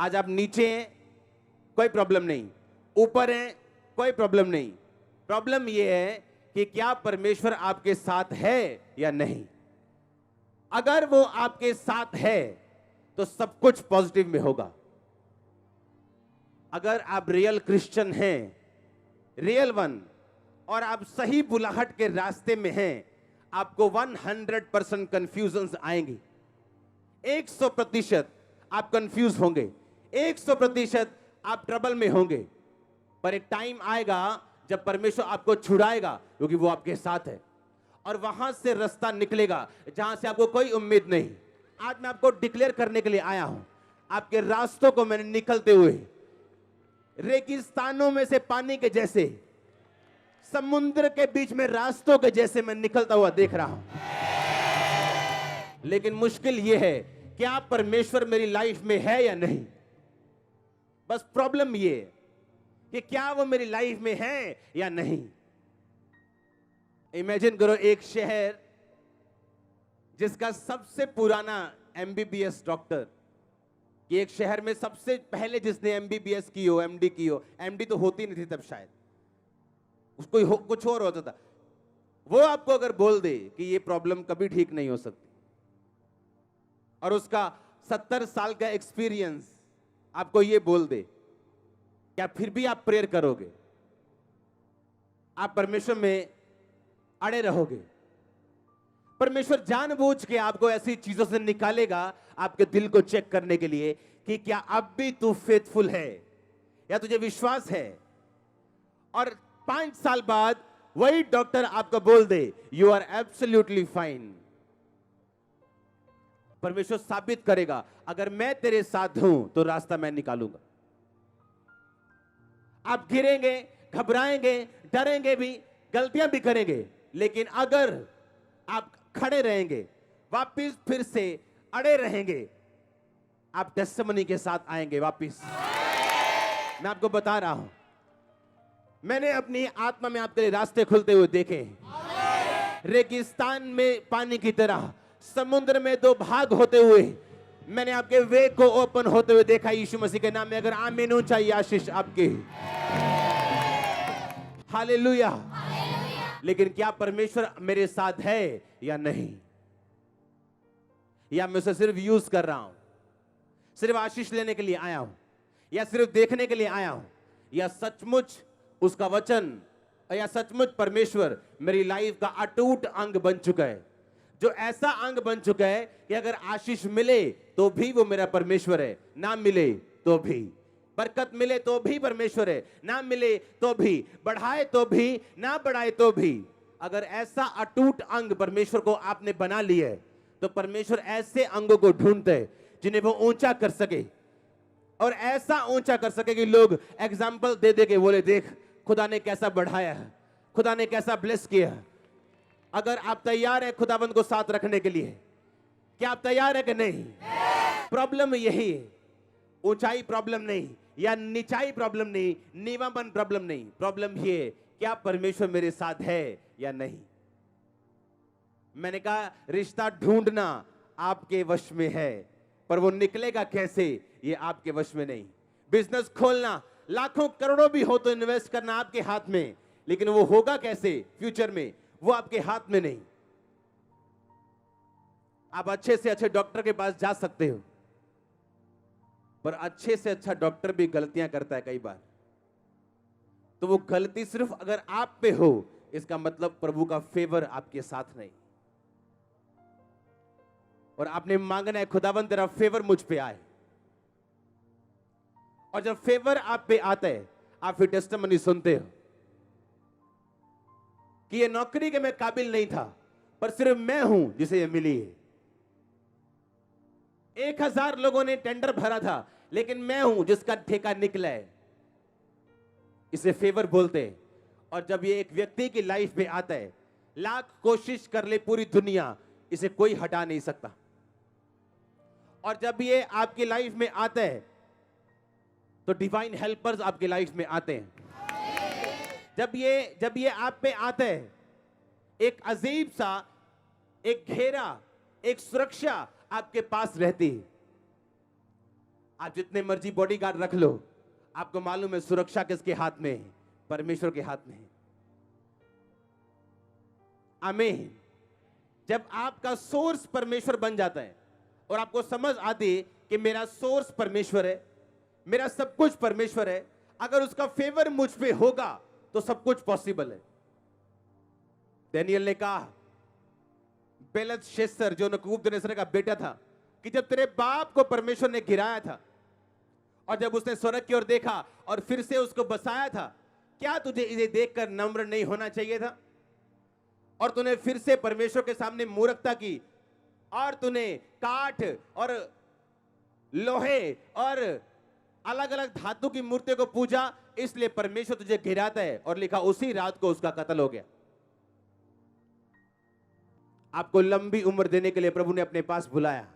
आज आप नीचे हैं, कोई प्रॉब्लम नहीं, ऊपर हैं, कोई प्रॉब्लम नहीं। प्रॉब्लम यह है कि क्या परमेश्वर आपके साथ है या नहीं। अगर वो आपके साथ है तो सब कुछ पॉजिटिव में होगा। अगर आप रियल क्रिश्चियन हैं, रियल वन, और आप सही बुलाहट के रास्ते में हैं, आपको 100% कंफ्यूजन आएंगी। 100% आप कंफ्यूज होंगे, 100% आप ट्रबल में होंगे। पर एक टाइम आएगा जब परमेश्वर आपको छुड़ाएगा, क्योंकि वो आपके साथ है, और वहां से रास्ता निकलेगा जहां से आपको कोई उम्मीद नहीं। आज मैं आपको डिक्लेयर करने के लिए आया हूं, आपके रास्तों को मैंने निकलते हुए रेगिस्तानों में से पानी के जैसे, समुद्र के बीच में रास्तों के जैसे मैं निकलता हुआ देख रहा हूं। लेकिन मुश्किल यह है, क्या परमेश्वर मेरी लाइफ में है या नहीं। बस प्रॉब्लम ये है कि क्या वो मेरी लाइफ में है या नहीं। इमेजिन करो एक शहर जिसका सबसे पुराना एमबीबीएस डॉक्टर, कि एक शहर में सबसे पहले जिसने एमबीबीएस की हो, एमडी की हो, एमडी तो होती नहीं थी तब, शायद उसको कुछ और होता था, वो आपको अगर बोल दे कि ये प्रॉब्लम कभी ठीक नहीं हो सकती, और उसका 70 साल का एक्सपीरियंस आपको ये बोल दे, क्या फिर भी आप प्रेयर करोगे? आप परमेश्वर में अड़े रहोगे? परमेश्वर जानबूझ के आपको ऐसी चीजों से निकालेगा आपके दिल को चेक करने के लिए कि क्या अब भी तू फेथफुल है, या तुझे विश्वास है। और 5 साल बाद वही डॉक्टर आपको बोल दे यू आर एब्सोल्युटली फाइन। परमेश्वर साबित करेगा, अगर मैं तेरे साथ हूं तो रास्ता मैं निकालूंगा। आप गिरेंगे, घबराएंगे, डरेंगे भी, गलतियां भी करेंगे, लेकिन अगर आप खड़े रहेंगे, वापिस फिर से अड़े रहेंगे, आप टेस्टिमनी के साथ आएंगे वापिस। मैं आपको बता रहा हूं, मैंने अपनी आत्मा में आपके लिए रास्ते खुलते हुए देखे। रेगिस्तान में पानी की तरह, समुद्र में 2 भाग होते हुए मैंने आपके वे को ओपन होते हुए देखा यीशु मसीह के नाम में। अगर आमीन ऊंचा आशीष आपके, हालेलुया। लेकिन क्या परमेश्वर मेरे साथ है या नहीं, या मैं उसे सिर्फ यूज कर रहा हूं, सिर्फ आशीष लेने के लिए आया हूं, या सिर्फ देखने के लिए आया हूं, या सचमुच उसका वचन, या सचमुच परमेश्वर मेरी लाइफ का अटूट अंग बन चुका है, जो ऐसा अंग बन चुका है कि अगर आशीष मिले तो भी वो मेरा परमेश्वर है, ना मिले तो भी, बरकत मिले तो भी परमेश्वर है, ना मिले तो भी, बढ़ाए तो भी, ना बढ़ाए तो भी। अगर ऐसा अटूट अंग परमेश्वर को आपने बना लिया है, तो परमेश्वर ऐसे अंगों को ढूंढते हैं जिन्हें वो ऊंचा कर सके, और ऐसा ऊंचा कर सके कि लोग एग्जाम्पल दे दे के बोले, देख खुदा ने कैसा बढ़ाया है, खुदा ने कैसा ब्लेस किया है। अगर आप तैयार हैं खुदाबंद को साथ रखने के लिए, क्या आप तैयार हैं कि नहीं? प्रॉब्लम यही है, ऊंचाई प्रॉब्लम नहीं, या नीचाई प्रॉब्लम नहीं, नीवापन प्रॉब्लम नहीं, प्रॉब्लम ये क्या परमेश्वर मेरे साथ है या नहीं। मैंने कहा रिश्ता ढूंढना आपके वश में है, पर वो निकलेगा कैसे ये आपके वश में नहीं। बिजनेस खोलना, लाखों करोड़ों भी हो तो इन्वेस्ट करना आपके हाथ में, लेकिन वो होगा कैसे फ्यूचर में, वो आपके हाथ में नहीं। आप अच्छे से अच्छे डॉक्टर के पास जा सकते हो, पर अच्छे से अच्छा डॉक्टर भी गलतियां करता है कई बार। तो वो गलती सिर्फ अगर आप पे हो, इसका मतलब प्रभु का फेवर आपके साथ नहीं। और आपने मांगना है खुदावंद तेरा फेवर मुझ पे आए, और जब फेवर आप पे आता है, आप फिर टेस्टिमनी सुनते हो कि ये नौकरी के मैं काबिल नहीं था, पर सिर्फ मैं हूं जिसे ये मिली है। 1000 लोगों ने टेंडर भरा था, लेकिन मैं हूं जिसका ठेका निकला है। इसे फेवर बोलते हैं। और जब ये एक व्यक्ति की लाइफ में आता है, लाख कोशिश कर ले पूरी दुनिया, इसे कोई हटा नहीं सकता। और जब ये आपकी लाइफ में आता है, तो डिवाइन हेल्पर्स आपकी लाइफ में आते हैं। जब ये आप पे आता है, एक अजीब सा एक घेरा, एक सुरक्षा आपके पास रहती है। आप जितने मर्जी बॉडीगार्ड रख लो, आपको मालूम है सुरक्षा किसके हाथ में है? परमेश्वर के हाथ में है। आमीन। जब आपका सोर्स परमेश्वर बन जाता है और आपको समझ आती है कि मेरा सोर्स परमेश्वर है, मेरा सब कुछ परमेश्वर है, अगर उसका फेवर मुझ पे होगा तो सब कुछ पॉसिबल है। दानियल ने कहा, बेलतशस्सर जो नबूकदनेस्सर का बेटा था, कि जब तेरे बाप को परमेश्वर ने गिराया था और जब उसने स्वर्ग की ओर देखा और फिर से उसको बसाया था, क्या तुझे इसे देखकर नम्र नहीं होना चाहिए था? और तूने फिर से परमेश्वर के सामने मूर्खता की और तूने काठ और लोहे और अलग अलग धातु की मूर्तियों को पूजा, इसलिए परमेश्वर तुझे गिराता है। और लिखा उसी रात को उसका कत्ल हो गया। आपको लंबी उम्र देने के लिए प्रभु ने अपने पास बुलाया।